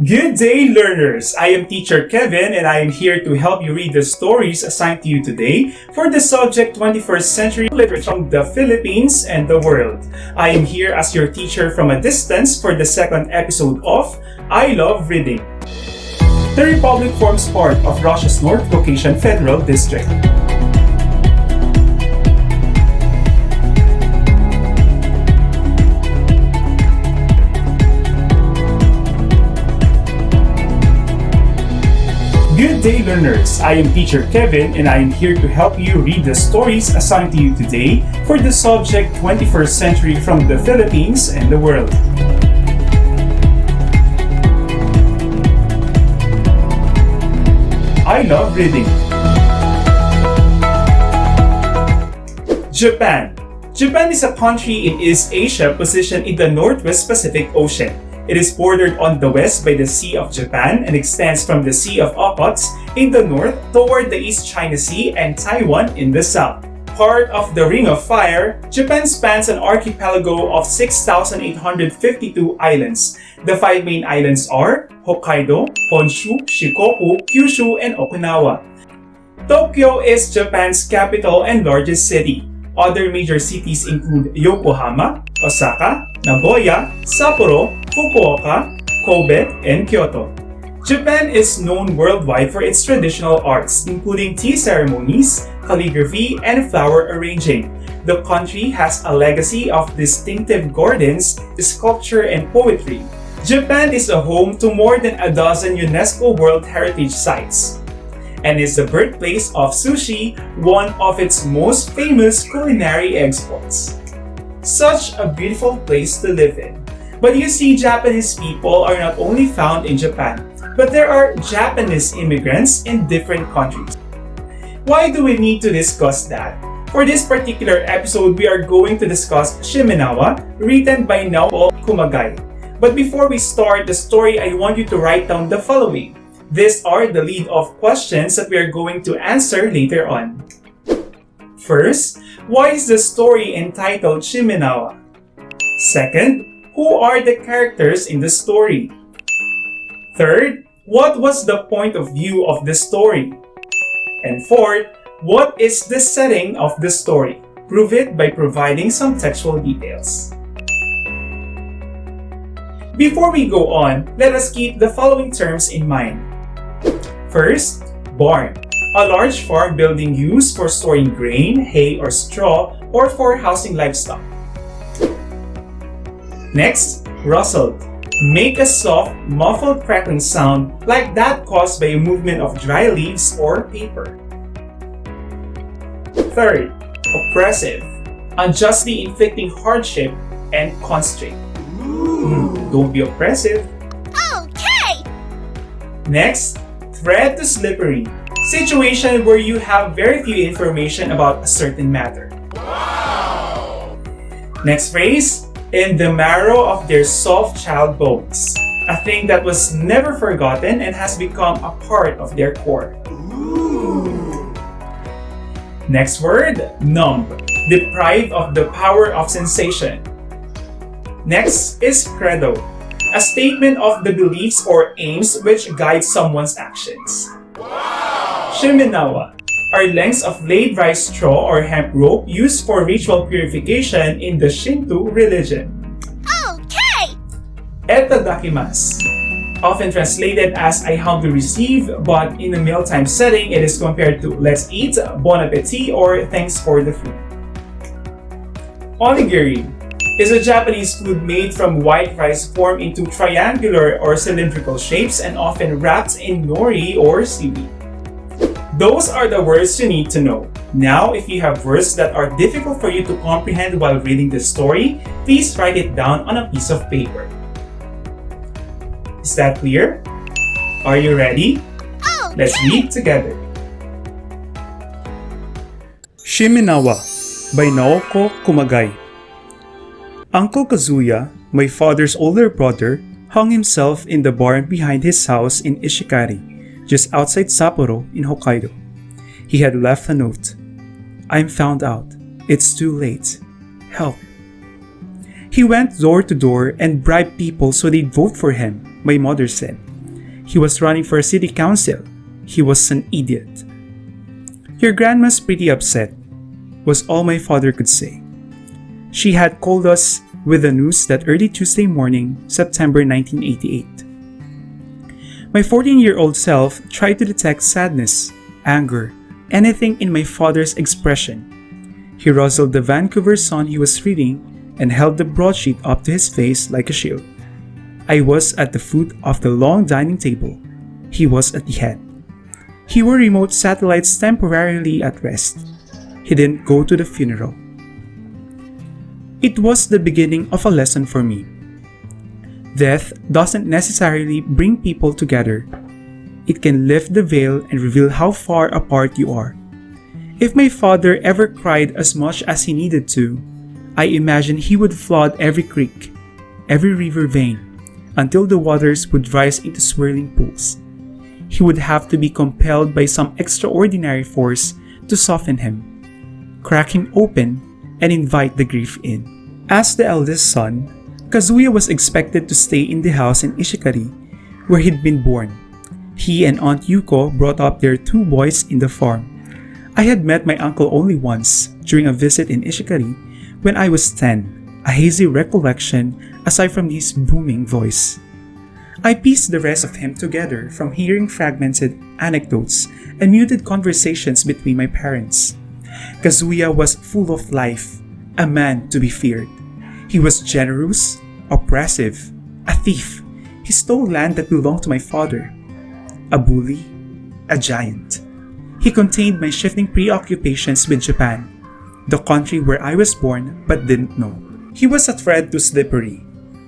Good day, learners! I am Teacher Kevin and I am here to help you read the stories assigned to you today for the subject 21st Century Literature from the Philippines and the world. I am here as your teacher from a distance for the second episode of I Love Reading. The Republic forms part of Russia's North Caucasian Federal District. Good day, learners! I am Teacher Kevin and I am here to help you read the stories assigned to you today for the subject 21st Century from the Philippines and the world. I love reading. Japan. Japan is a country in East Asia positioned in the Northwest Pacific Ocean. It is bordered on the west by the Sea of Japan and extends from the Sea of Okhotsk in the north toward the East China Sea and Taiwan in the south. Part of the Ring of Fire, Japan spans an archipelago of 6,852 islands. The five main islands are Hokkaido, Honshu, Shikoku, Kyushu, and Okinawa. Tokyo is Japan's capital and largest city. Other major cities include Yokohama, Osaka, Nagoya, Sapporo, Fukuoka, Kobe, and Kyoto. Japan is known worldwide for its traditional arts, including tea ceremonies, calligraphy, and flower arranging. The country has a legacy of distinctive gardens, sculpture, and poetry. Japan is a home to more than a dozen UNESCO World Heritage Sites, and is the birthplace of sushi, one of its most famous culinary exports. Such a beautiful place to live in. But you see, Japanese people are not only found in Japan, but there are Japanese immigrants in different countries. Why do we need to discuss that? For this particular episode, we are going to discuss Shimenawa, written by Naoko Kumagai. But before we start the story, I want you to write down the following. These are the lead-off questions that we are going to answer later on. First, why is the story entitled Shimenawa? Second, who are the characters in the story? Third, what was the point of view of the story? And fourth, what is the setting of the story? Prove it by providing some textual details. Before we go on, let us keep the following terms in mind. First, barn. A large farm building used for storing grain, hay, or straw, or for housing livestock. Next, rustled. Make a soft, muffled crackling sound like that caused by a movement of dry leaves or paper. Third, oppressive. Unjustly inflicting hardship and constraint. Don't be oppressive. Okay! Next, thread to slippery. Situation where you have very few information about a certain matter. Wow! Next phrase, in the marrow of their soft child bones. A thing that was never forgotten and has become a part of their core. Ooh. Next word, numb. Deprived of the power of sensation. Next is credo. A statement of the beliefs or aims which guide someone's actions. Wow! Shimenawa are lengths of laid rice straw or hemp rope used for ritual purification in the Shinto religion. Okay! Etadakimasu. Often translated as I humbly receive, but in a mealtime setting, it is compared to let's eat, bon appetit, or thanks for the food. Onigiri is a Japanese food made from white rice formed into triangular or cylindrical shapes and often wrapped in nori or seaweed. Those are the words you need to know. Now, if you have words that are difficult for you to comprehend while reading the story, please write it down on a piece of paper. Is that clear? Are you ready? Okay. Let's read together. Shimenawa by Naoko Kumagai. Uncle Kazuya, my father's older brother, hung himself in the barn behind his house in Ishikari, just outside Sapporo in Hokkaido. He had left a note. I'm found out. It's too late. Help. He went door to door and bribed people so they'd vote for him, my mother said. He was running for city council. He was an idiot. Your grandma's pretty upset, was all my father could say. She had called us with the news that early Tuesday morning, September 1988. My 14-year-old self tried to detect sadness, anger, anything in my father's expression. He rustled the Vancouver Sun he was reading and held the broadsheet up to his face like a shield. I was at the foot of the long dining table. He was at the head. He wore remote satellites temporarily at rest. He didn't go to the funeral. It was the beginning of a lesson for me. Death doesn't necessarily bring people together. It can lift the veil and reveal how far apart you are. If my father ever cried as much as he needed to, I imagine he would flood every creek, every river vein, until the waters would rise into swirling pools. He would have to be compelled by some extraordinary force to soften him, crack him open, and invite the grief in. As the eldest son, Kazuya was expected to stay in the house in Ishikari, where he'd been born. He and Aunt Yuko brought up their 2 boys in the farm. I had met my uncle only once, during a visit in Ishikari, when I was 10, a hazy recollection aside from his booming voice. I pieced the rest of him together from hearing fragmented anecdotes and muted conversations between my parents. Kazuya was full of life, a man to be feared. He was generous, oppressive, a thief. He stole land that belonged to my father. A bully, a giant. He contained my shifting preoccupations with Japan, the country where I was born but didn't know. He was a thread too slippery,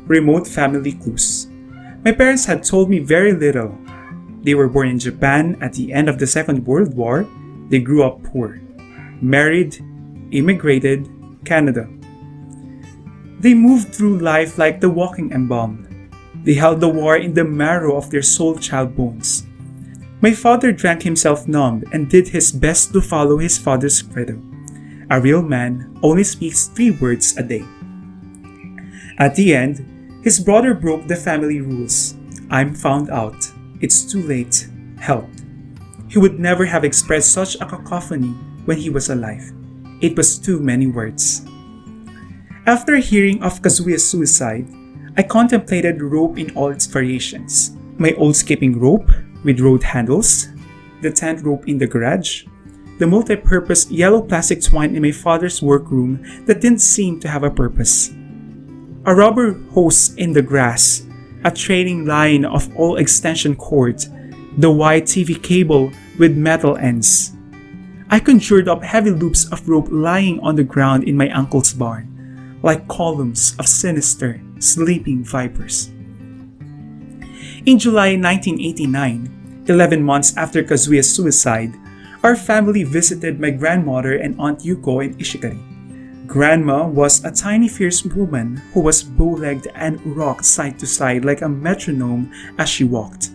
remote family clues. My parents had told me very little. They were born in Japan at the end of the Second World War. They grew up poor, married, immigrated, Canada. They moved through life like the walking embalmed. They held the war in the marrow of their soul child bones. My father drank himself numb and did his best to follow his father's credo. A real man only speaks 3 words a day. At the end, his brother broke the family rules. I'm found out. It's too late. Help. He would never have expressed such a cacophony when he was alive. It was too many words. After hearing of Kazuya's suicide, I contemplated rope in all its variations. My old skipping rope with road handles, the tent rope in the garage, the multi-purpose yellow plastic twine in my father's workroom that didn't seem to have a purpose, a rubber hose in the grass, a trailing line of all extension cords, the wide TV cable with metal ends. I conjured up heavy loops of rope lying on the ground in my uncle's barn, like columns of sinister, sleeping vipers. In July 1989, 11 months after Kazuya's suicide, our family visited my grandmother and Aunt Yuko in Ishikari. Grandma was a tiny fierce woman who was bow-legged and rocked side to side like a metronome as she walked.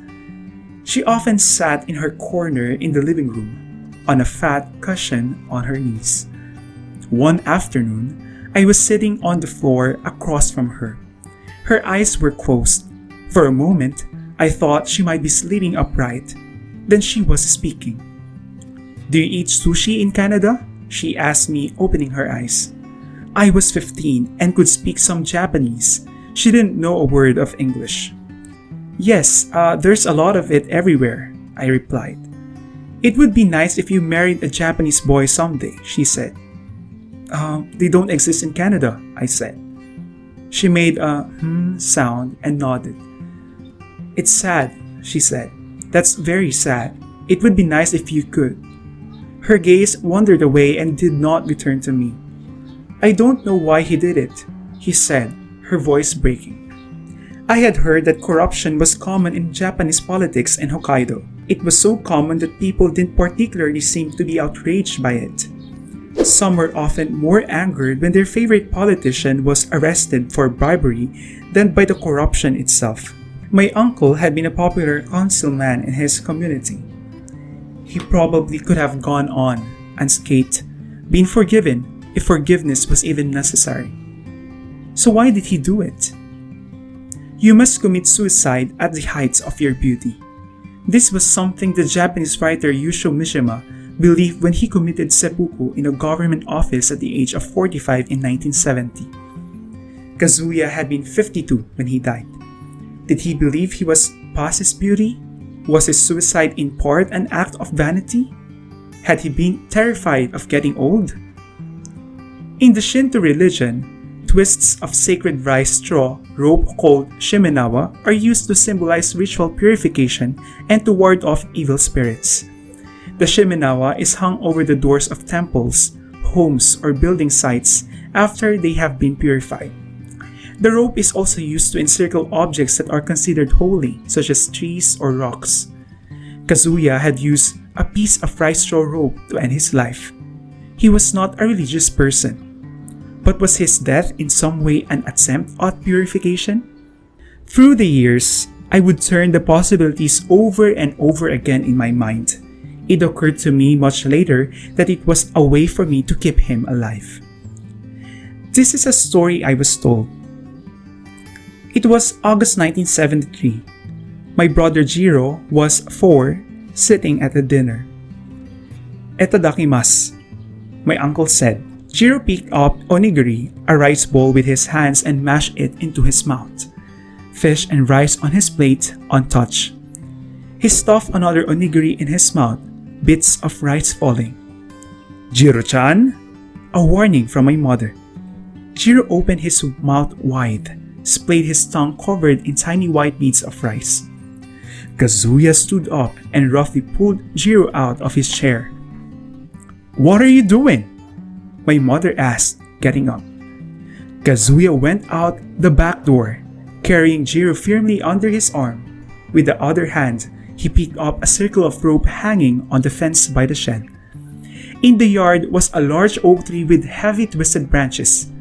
She often sat in her corner in the living room, on a fat cushion on her knees. One afternoon, I was sitting on the floor across from her. Her eyes were closed. For a moment, I thought she might be sleeping upright. Then she was speaking. "Do you eat sushi in Canada?" she asked me, opening her eyes. I was 15 and could speak some Japanese. She didn't know a word of English. "Yes, there's a lot of it everywhere," I replied. "It would be nice if you married a Japanese boy someday," she said. They don't exist in Canada," I said. She made a sound and nodded. "It's sad," she said. "That's very sad. It would be nice if you could." Her gaze wandered away and did not return to me. "I don't know why he did it," he said, her voice breaking. I had heard that corruption was common in Japanese politics in Hokkaido. It was so common that people didn't particularly seem to be outraged by it. Some were often more angered when their favorite politician was arrested for bribery than by the corruption itself. My uncle had been a popular councilman in his community. He probably could have gone on, unscathed, been forgiven if forgiveness was even necessary. So why did he do it? You must commit suicide at the heights of your beauty. This was something the Japanese writer Yusho Mishima believed when he committed seppuku in a government office at the age of 45 in 1970. Kazuya had been 52 when he died. Did he believe he was past his beauty? Was his suicide in part an act of vanity? Had he been terrified of getting old? In the Shinto religion, twists of sacred rice straw rope called Shimenawa are used to symbolize ritual purification and to ward off evil spirits. The Shimenawa is hung over the doors of temples, homes, or building sites after they have been purified. The rope is also used to encircle objects that are considered holy, such as trees or rocks. Kazuya had used a piece of rice straw rope to end his life. He was not a religious person. But was his death in some way an attempt at purification? Through the years, I would turn the possibilities over and over again in my mind. It occurred to me much later that it was a way for me to keep him alive. This is a story I was told. It was August 1973. My brother Jiro was 4, sitting at a dinner. "Etadakimasu," my uncle said. Jiro picked up onigiri, a rice bowl, with his hands and mashed it into his mouth. Fish and rice on his plate, untouched. He stuffed another onigiri in his mouth, bits of rice falling. "Jiro-chan?" A warning from my mother. Jiro opened his mouth wide, splayed his tongue covered in tiny white beads of rice. Kazuya stood up and roughly pulled Jiro out of his chair. "What are you doing?" my mother asked, getting up. Kazuya went out the back door, carrying Jiro firmly under his arm. With the other hand, he picked up a circle of rope hanging on the fence by the shed. In the yard was a large oak tree with heavy twisted branches.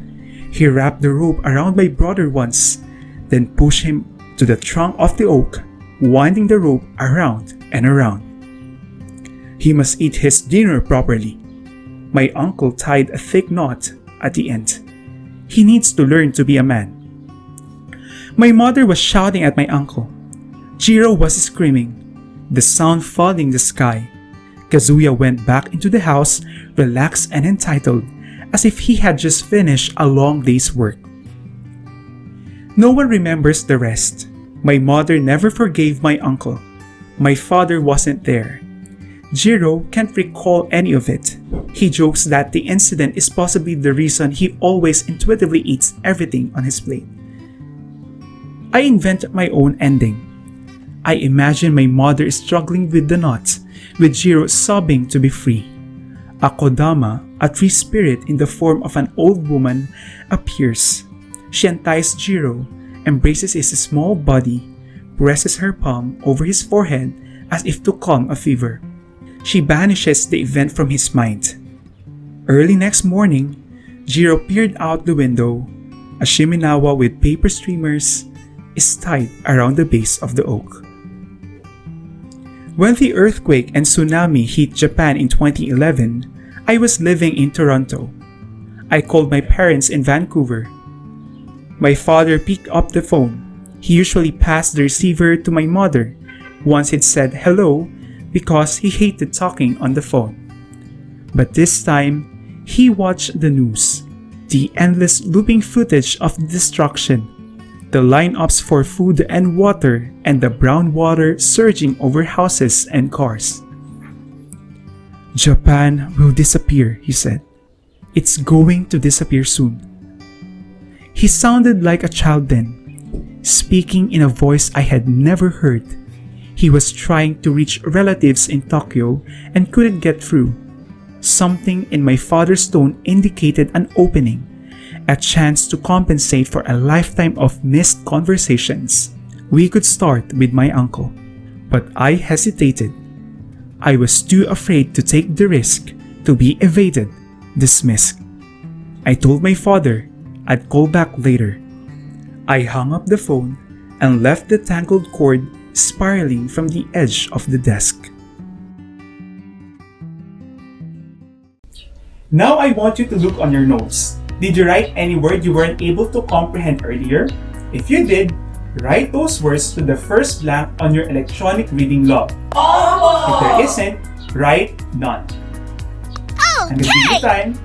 He wrapped the rope around my brother once, then pushed him to the trunk of the oak, winding the rope around and around. He must eat his dinner properly. My uncle tied a thick knot at the end. He needs to learn to be a man. My mother was shouting at my uncle. Jiro was screaming, the sound flooding the sky. Kazuya went back into the house, relaxed and entitled, as if he had just finished a long day's work. No one remembers the rest. My mother never forgave my uncle. My father wasn't there. Jiro can't recall any of it. He jokes that the incident is possibly the reason he always intuitively eats everything on his plate. I invent my own ending. I imagine my mother struggling with the knot, with Jiro sobbing to be free. A kodama, a tree spirit in the form of an old woman, appears. She unties Jiro, embraces his small body, presses her palm over his forehead as if to calm a fever. She banishes the event from his mind. Early next morning, Jiro peered out the window. A Shimenawa with paper streamers is tied around the base of the oak. When the earthquake and tsunami hit Japan in 2011, I was living in Toronto. I called my parents in Vancouver. My father picked up the phone. He usually passed the receiver to my mother once he'd said hello because he hated talking on the phone. But this time, he watched the news, the endless looping footage of the destruction, the lineups for food and water, and the brown water surging over houses and cars. "Japan will disappear," he said. "It's going to disappear soon." He sounded like a child then, speaking in a voice I had never heard. He was trying to reach relatives in Tokyo and couldn't get through. Something in my father's tone indicated an opening, a chance to compensate for a lifetime of missed conversations. We could start with my uncle, but I hesitated. I was too afraid to take the risk, to be evaded, dismissed. I told my father I'd call back later. I hung up the phone and left the tangled cord spiraling from the edge of the desk. Now I want you to look on your notes. Did you write any word you weren't able to comprehend earlier? If you did, Write those words to the first blank on your electronic reading log. If there isn't, write none. And if you time,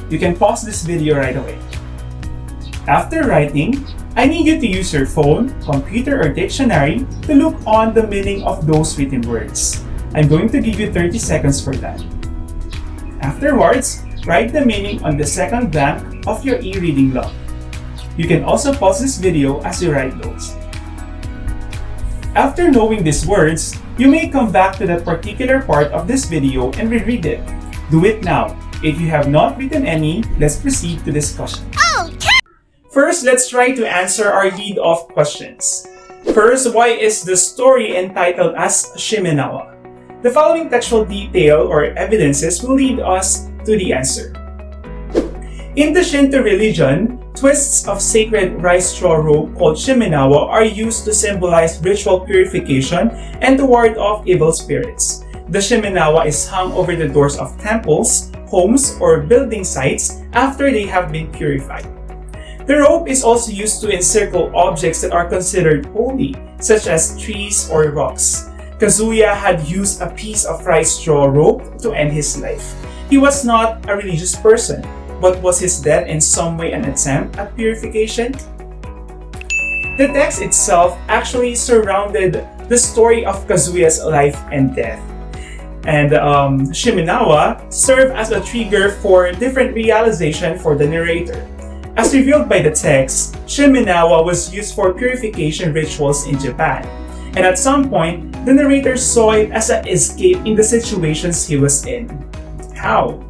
you can pause this video right away. After writing, I need you to use your phone, computer, or dictionary to look on the meaning of those written words. I'm going to give you 30 seconds for that. Afterwards, write the meaning on the second blank of your e-reading log. You can also pause this video as you write those. After knowing these words, you may come back to that particular part of this video and reread it. Do it now. If you have not written any, let's proceed to discussion. First, let's try to answer our lead-off questions. First, why is the story entitled as Shimenawa? The following textual detail or evidences will lead us to the answer. In the Shinto religion, twists of sacred rice straw rope called Shimenawa are used to symbolize ritual purification and to ward off evil spirits. The Shimenawa is hung over the doors of temples, homes, or building sites after they have been purified. The rope is also used to encircle objects that are considered holy, such as trees or rocks. Kazuya had used a piece of rice straw rope to end his life. He was not a religious person, but was his death in some way an attempt at purification? The text itself actually surrounded the story of Kazuya's life and death. And Shimenawa served as a trigger for different realization for the narrator. As revealed by the text, Shimenawa was used for purification rituals in Japan. And at some point, the narrator saw it as an escape in the situations he was in. How?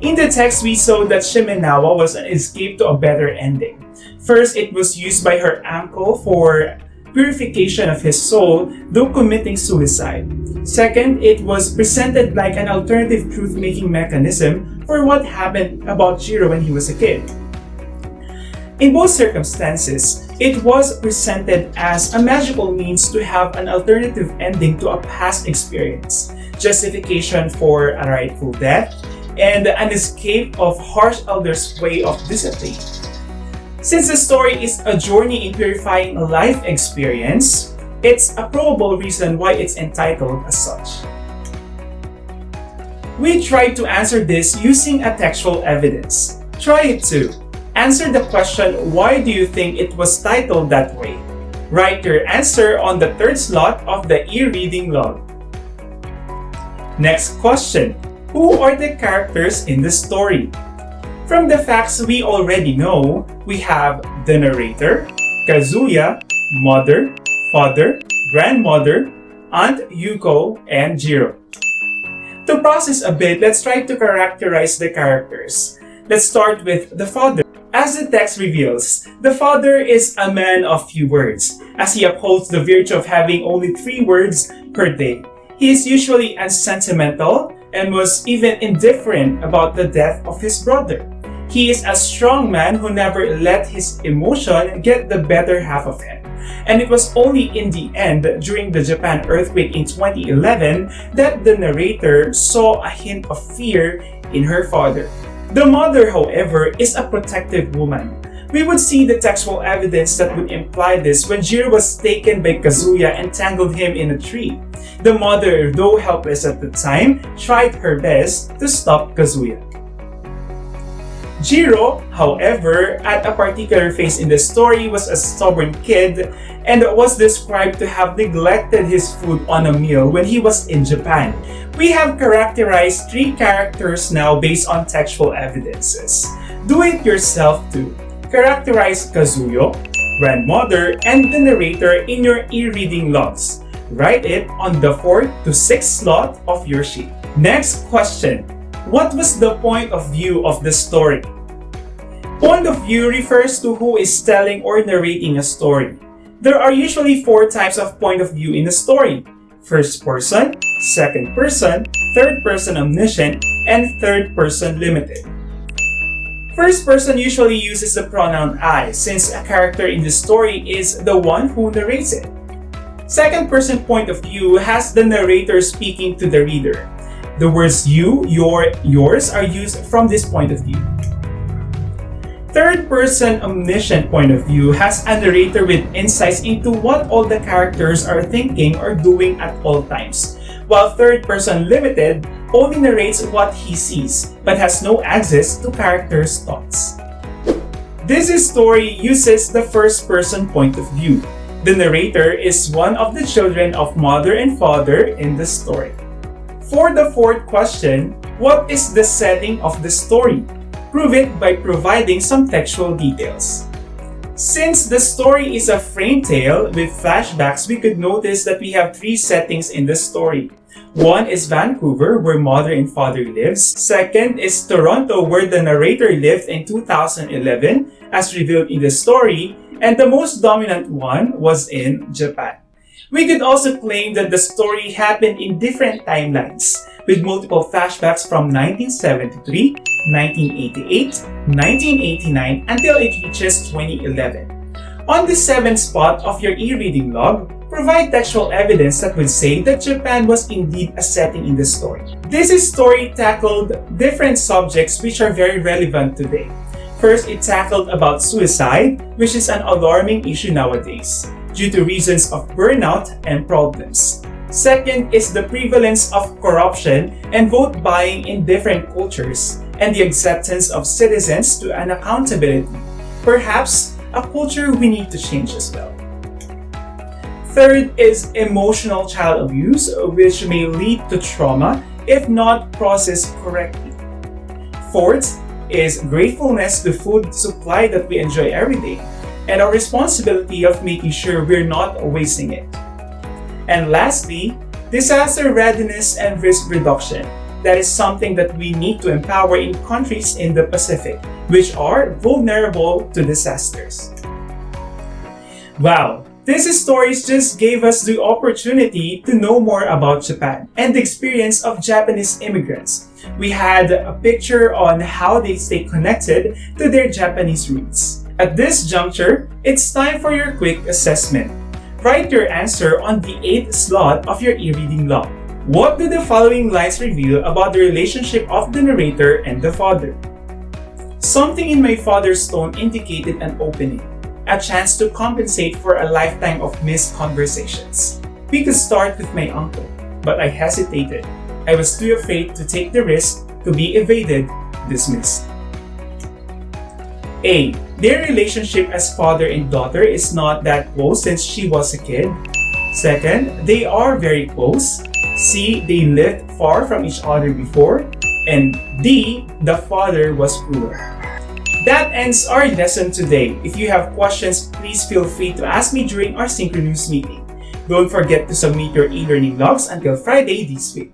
In the text, we saw that Shimenawa was an escape to a better ending. First, it was used by her uncle for purification of his soul, though committing suicide. Second, it was presented like an alternative truth-making mechanism for what happened about Jiro when he was a kid. In both circumstances, it was presented as a magical means to have an alternative ending to a past experience, justification for a rightful death, and an escape of harsh elders' way of discipline. Since the story is a journey in purifying a life experience, it's a probable reason why it's entitled as such. We tried to answer this using a textual evidence. Try it too. Answer the question, why do you think it was titled that way? Write your answer on the third slot of the e-reading log. Next question. Who are the characters in the story? From the facts we already know, we have the narrator, Kazuya, mother, father, grandmother, Aunt Yuko, and Jiro. To process a bit, let's try to characterize the characters. Let's start with the father. As the text reveals, the father is a man of few words, as he upholds the virtue of having only 3 words per day. He is usually unsentimental and was even indifferent about the death of his brother. He is a strong man who never let his emotion get the better half of him. And it was only in the end, during the Japan earthquake in 2011, that the narrator saw a hint of fear in her father. The mother, however, is a protective woman. We would see the textual evidence that would imply this when Jiro was taken by Kazuya and tangled him in a tree. The mother, though helpless at the time, tried her best to stop Kazuya. Jiro, however, at a particular phase in the story was a stubborn kid and was described to have neglected his food on a meal when he was in Japan. We have characterized 3 characters now based on textual evidences. Do it yourself too. Characterize Kazuyo, grandmother, and the narrator in your e-reading logs. Write it on the 4th to 6th slot of your sheet. Next question. What was the point of view of the story? Point of view refers to who is telling or narrating a story. There are usually 4 types of point of view in a story. First person, second person, third person omniscient, and third person limited. First person usually uses the pronoun I, since a character in the story is the one who narrates it. Second person point of view has the narrator speaking to the reader. The words you, your, yours are used from this point of view. Third-person omniscient point of view has a narrator with insights into what all the characters are thinking or doing at all times, while third-person limited only narrates what he sees, but has no access to characters' thoughts. This story uses the first-person point of view. The narrator is one of the children of mother and father in the story. For the fourth question, what is the setting of the story? Prove it by providing some textual details. Since the story is a frame tale with flashbacks, we could notice that we have three settings in the story. One is Vancouver, where mother and father lives. Second is Toronto, where the narrator lived in 2011, as revealed in the story. And the most dominant one was in Japan. We could also claim that the story happened in different timelines, with multiple flashbacks from 1973, 1988, 1989, until it reaches 2011. On the seventh spot of your e-reading log, provide textual evidence that would say that Japan was indeed a setting in the story. This story tackled different subjects which are very relevant today. First, it tackled about suicide, which is an alarming issue nowadays, due to reasons of burnout and problems. Second is the prevalence of corruption and vote buying in different cultures, and the acceptance of citizens to an accountability, perhaps a culture we need to change as well. Third is emotional child abuse, which may lead to trauma if not processed correctly. Fourth is gratefulness to food supply that we enjoy every day, and our responsibility of making sure we're not wasting it. And lastly, disaster readiness and risk reduction. That is something that we need to empower in countries in the Pacific, which are vulnerable to disasters. Wow, these stories just gave us the opportunity to know more about Japan and the experience of Japanese immigrants. We had a picture on how they stay connected to their Japanese roots. At this juncture, it's time for your quick assessment. Write your answer on the 8th slot of your e-reading log. What do the following lines reveal about the relationship of the narrator and the father? Something in my father's tone indicated an opening, a chance to compensate for a lifetime of missed conversations. We could start with my uncle, but I hesitated. I was too afraid to take the risk to be evaded, dismissed. A. Their relationship as father and daughter is not that close since she was a kid. Second, they are very close. C. They lived far from each other before. And D. The father was cruel. That ends our lesson today. If you have questions, please feel free to ask me during our synchronous meeting. Don't forget to submit your e-learning logs until Friday this week.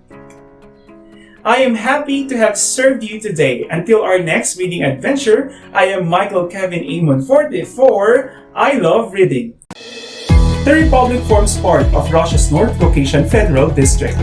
I am happy to have served you today. Until our next reading adventure, I am Michael Kevin Amon 44. I love reading. The Republic forms part of Russia's North Caucasian Federal District.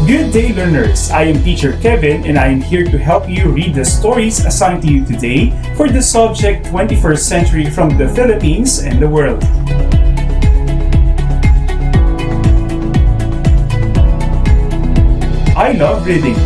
Good day, learners! I am Teacher Kevin and I am here to help you read the stories assigned to you today for the subject 21st Century from the Philippines and the World. I love reading.